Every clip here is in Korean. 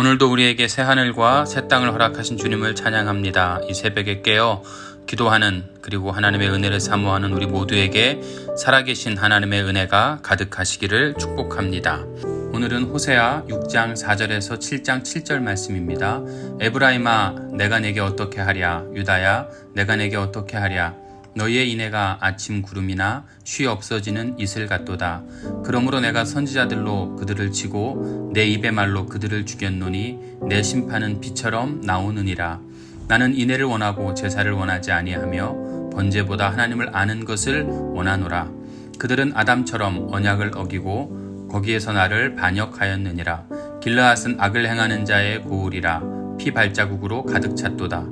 오늘도 우리에게 새 하늘과 새 땅을 허락하신 주님을 찬양합니다. 이 새벽에 깨어 기도하는 그리고 하나님의 은혜를 사모하는 우리 모두에게 살아계신 하나님의 은혜가 가득하시기를 축복합니다. 오늘은 호세아 6장 4절에서 7장 7절 말씀입니다. 에브라임아 내가 내게 어떻게 하랴, 유다야 내가 내게 어떻게 하랴. 너희의 인애가 아침 구름이나 쉬 없어지는 이슬 같도다. 그러므로 내가 선지자들로 그들을 치고 내 입의 말로 그들을 죽였노니 내 심판은 비처럼 나오느니라. 나는 인애를 원하고 제사를 원하지 아니하며 번제보다 하나님을 아는 것을 원하노라. 그들은 아담처럼 언약을 어기고 거기에서 나를 반역하였느니라. 길르앗은 악을 행하는 자의 고울이라. 피 발자국으로 가득 찼도다.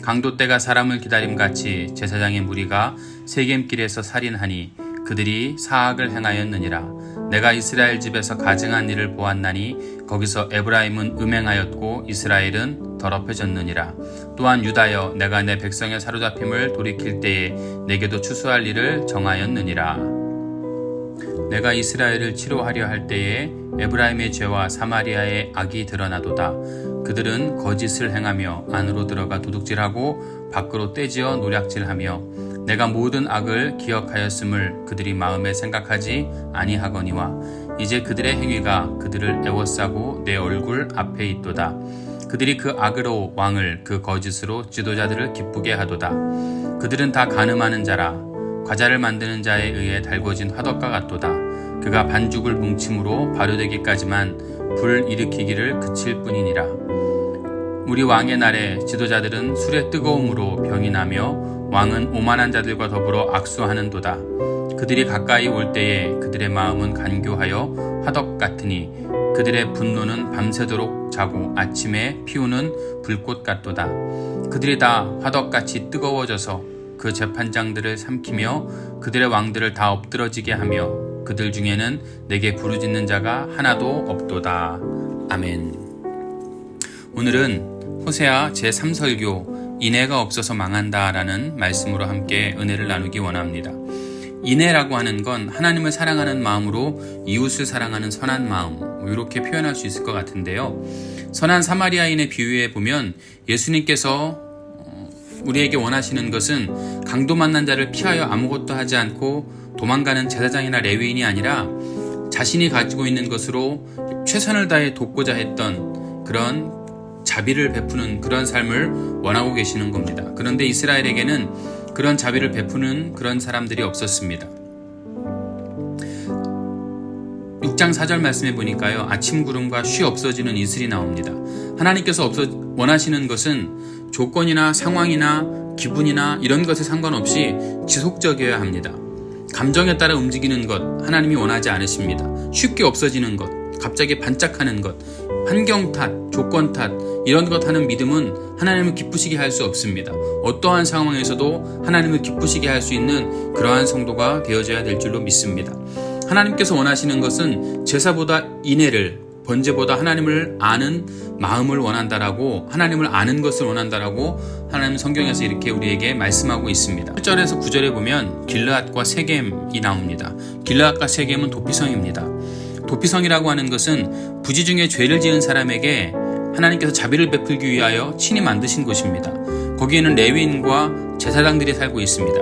강도 때가 사람을 기다림같이 제사장의 무리가 세겜길에서 살인하니 그들이 사악을 행하였느니라. 내가 이스라엘 집에서 가증한 일을 보았나니 거기서 에브라임은 음행하였고 이스라엘은 더럽혀졌느니라. 또한 유다여 내가 내 백성의 사로잡힘을 돌이킬 때에 내게도 추수할 일을 정하였느니라. 내가 이스라엘을 치료하려 할 때에 에브라임의 죄와 사마리아의 악이 드러나도다. 그들은 거짓을 행하며 안으로 들어가 도둑질하고 밖으로 떼지어 노략질하며 내가 모든 악을 기억하였음을 그들이 마음에 생각하지 아니하거니와 이제 그들의 행위가 그들을 애워싸고 내 얼굴 앞에 있도다. 그들이 그 악으로 왕을 그 거짓으로 지도자들을 기쁘게 하도다. 그들은 다 간음하는 자라. 과자를 만드는 자에 의해 달궈진 화덕과 같도다. 그가 반죽을 뭉침으로 발효되기까지만 불 일으키기를 그칠 뿐이니라. 우리 왕의 날에 지도자들은 술의 뜨거움으로 병이 나며 왕은 오만한 자들과 더불어 악수하는도다. 그들이 가까이 올 때에 그들의 마음은 간교하여 화덕 같으니 그들의 분노는 밤새도록 자고 아침에 피우는 불꽃 같도다. 그들이 다 화덕같이 뜨거워져서 그 재판장들을 삼키며 그들의 왕들을 다 엎드러지게 하며 그들 중에는 내게 부르짖는 자가 하나도 없도다. 아멘. 오늘은 호세아 제3설교 인애가 없어서 망한다라는 말씀으로 함께 은혜를 나누기 원합니다. 인애라고 하는 건 하나님을 사랑하는 마음으로 이웃을 사랑하는 선한 마음, 이렇게 표현할 수 있을 것 같은데요. 선한 사마리아인의 비유에 보면 예수님께서 우리에게 원하시는 것은 강도 만난 자를 피하여 아무것도 하지 않고 도망가는 제사장이나 레위인이 아니라 자신이 가지고 있는 것으로 최선을 다해 돕고자 했던 그런 자비를 베푸는 그런 삶을 원하고 계시는 겁니다. 그런데 이스라엘에게는 그런 자비를 베푸는 그런 사람들이 없었습니다. 6장 4절 말씀해 보니까요. 아침 구름과 쉬 없어지는 이슬이 나옵니다. 하나님께서 원하시는 것은 조건이나 상황이나 기분이나 이런 것에 상관없이 지속적이어야 합니다. 감정에 따라 움직이는 것 하나님이 원하지 않으십니다. 쉽게 없어지는 것, 갑자기 반짝하는 것, 환경 탓, 조건 탓 이런 것 하는 믿음은 하나님을 기쁘시게 할 수 없습니다. 어떠한 상황에서도 하나님을 기쁘시게 할 수 있는 그러한 성도가 되어져야 될 줄로 믿습니다. 하나님께서 원하시는 것은 제사보다 인애를, 번제보다 하나님을 아는 마음을 원한다라고, 하나님을 아는 것을 원한다라고 하나님 성경에서 이렇게 우리에게 말씀하고 있습니다. 8절에서 9절에 보면 길르앗과 세겜이 나옵니다. 길르앗과 세겜은 도피성입니다. 도피성이라고 하는 것은 부지 중에 죄를 지은 사람에게 하나님께서 자비를 베풀기 위하여 친히 만드신 곳입니다. 거기에는 레위인과 제사장들이 살고 있습니다.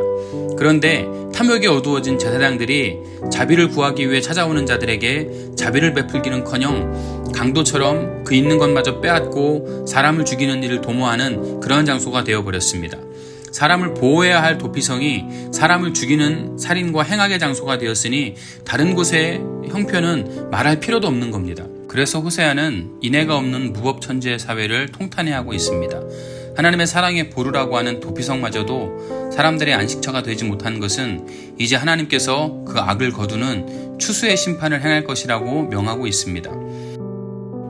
그런데 탐욕이 어두워진 제사장들이 자비를 구하기 위해 찾아오는 자들에게 자비를 베풀기는커녕 강도처럼 그 있는 것마저 빼앗고 사람을 죽이는 일을 도모하는 그런 장소가 되어버렸습니다. 사람을 보호해야 할 도피성이 사람을 죽이는 살인과 행악의 장소가 되었으니 다른 곳의 형편은 말할 필요도 없는 겁니다. 그래서 호세아는 인애가 없는 무법천지의 사회를 통탄해하고 있습니다. 하나님의 사랑의 보루라고 하는 도피성마저도 사람들의 안식처가 되지 못한 것은 이제 하나님께서 그 악을 거두는 추수의 심판을 행할 것이라고 명하고 있습니다.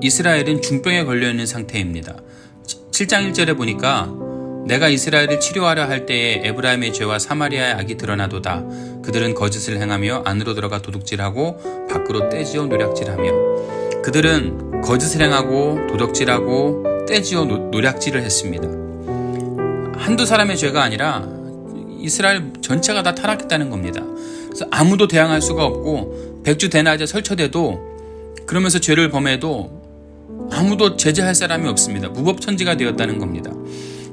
이스라엘은 중병에 걸려있는 상태입니다. 7장 1절에 보니까 내가 이스라엘을 치료하려 할 때에 에브라임의 죄와 사마리아의 악이 드러나도다. 그들은 거짓을 행하며 안으로 들어가 도둑질하고 밖으로 떼지어 노략질하며. 그들은 거짓을 행하고 도둑질하고 떼지어 노략질을 했습니다. 한두 사람의 죄가 아니라 이스라엘 전체가 다 타락했다는 겁니다. 그래서 아무도 대항할 수가 없고 백주 대낮에 설쳐대도 그러면서 죄를 범해도 아무도 제재할 사람이 없습니다. 무법천지가 되었다는 겁니다.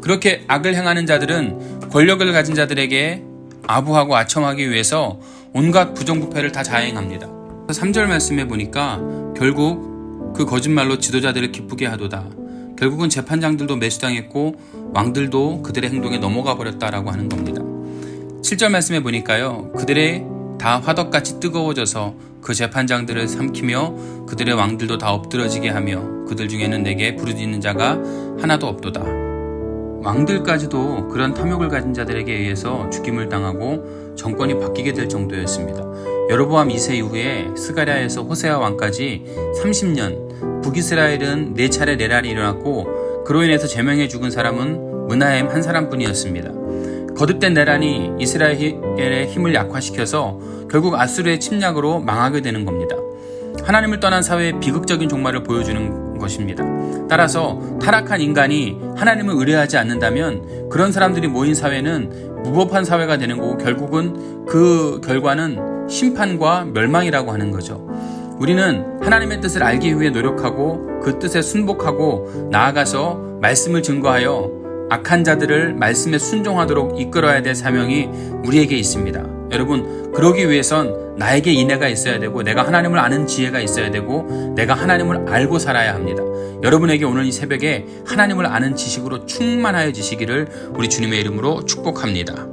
그렇게 악을 행하는 자들은 권력을 가진 자들에게 아부하고 아첨하기 위해서 온갖 부정부패를 다 자행합니다. 3절 말씀에 보니까 결국 그 거짓말로 지도자들을 기쁘게 하도다. 결국은 재판장들도 매수당했고 왕들도 그들의 행동에 넘어가 버렸다라고 하는 겁니다. 7절 말씀에 보니까요. 그들의 다 화덕같이 뜨거워져서 그 재판장들을 삼키며 그들의 왕들도 다 엎드러지게 하며 그들 중에는 내게 부르짖는 자가 하나도 없도다. 왕들까지도 그런 탐욕을 가진 자들에게 의해서 죽임을 당하고 정권이 바뀌게 될 정도였습니다. 여로보암 2세 이후에 스가랴에서 호세아 왕까지 30년, 북이스라엘은 4차례 내란이 일어났고 그로 인해서 제명해 죽은 사람은 므나헴 한 사람뿐이었습니다. 거듭된 내란이 이스라엘의 힘을 약화시켜서 결국 아수르의 침략으로 망하게 되는 겁니다. 하나님을 떠난 사회의 비극적인 종말을 보여주는 것입니다. 따라서 타락한 인간이 하나님을 의뢰하지 않는다면 그런 사람들이 모인 사회는 무법한 사회가 되는 거고 결국은 그 결과는 심판과 멸망이라고 하는 거죠. 우리는 하나님의 뜻을 알기 위해 노력하고 그 뜻에 순복하고 나아가서 말씀을 증거하여 악한 자들을 말씀에 순종하도록 이끌어야 될 사명이 우리에게 있습니다. 여러분, 그러기 위해선 나에게 인애가 있어야 되고 내가 하나님을 아는 지혜가 있어야 되고 내가 하나님을 알고 살아야 합니다. 여러분에게 오늘 이 새벽에 하나님을 아는 지식으로 충만하여지시기를 우리 주님의 이름으로 축복합니다.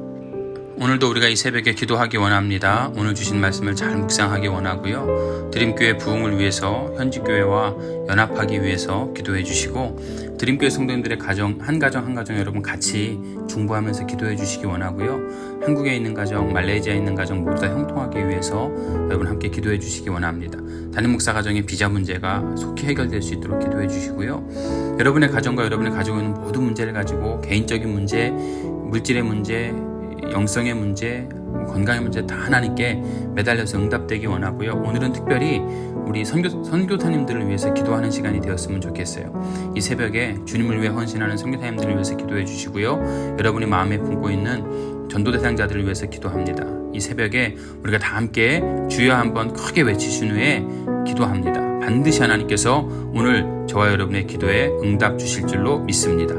오늘도 우리가 이 새벽에 기도하기 원합니다. 오늘 주신 말씀을 잘 묵상하기 원하고요. 드림교회 부흥을 위해서 현지교회와 연합하기 위해서 기도해 주시고 드림교회 성도님들의 가정 한 가정 여러분 같이 중보하면서 기도해 주시기 원하고요. 한국에 있는 가정, 말레이시아에 있는 가정 모두 다 형통하기 위해서 여러분 함께 기도해 주시기 원합니다. 담임 목사 가정의 비자 문제가 속히 해결될 수 있도록 기도해 주시고요. 여러분의 가정과 여러분이 가지고 있는 모든 문제를 가지고 개인적인 문제, 물질의 문제, 영성의 문제, 건강의 문제 다 하나님께 매달려서 응답되기 원하고요. 오늘은 특별히 우리 선교사님들을 위해서 기도하는 시간이 되었으면 좋겠어요. 이 새벽에 주님을 위해 헌신하는 선교사님들을 위해서 기도해 주시고요. 여러분이 마음에 품고 있는 전도 대상자들을 위해서 기도합니다. 이 새벽에 우리가 다 함께 주여 한번 크게 외치신 후에 기도합니다. 반드시 하나님께서 오늘 저와 여러분의 기도에 응답 주실 줄로 믿습니다.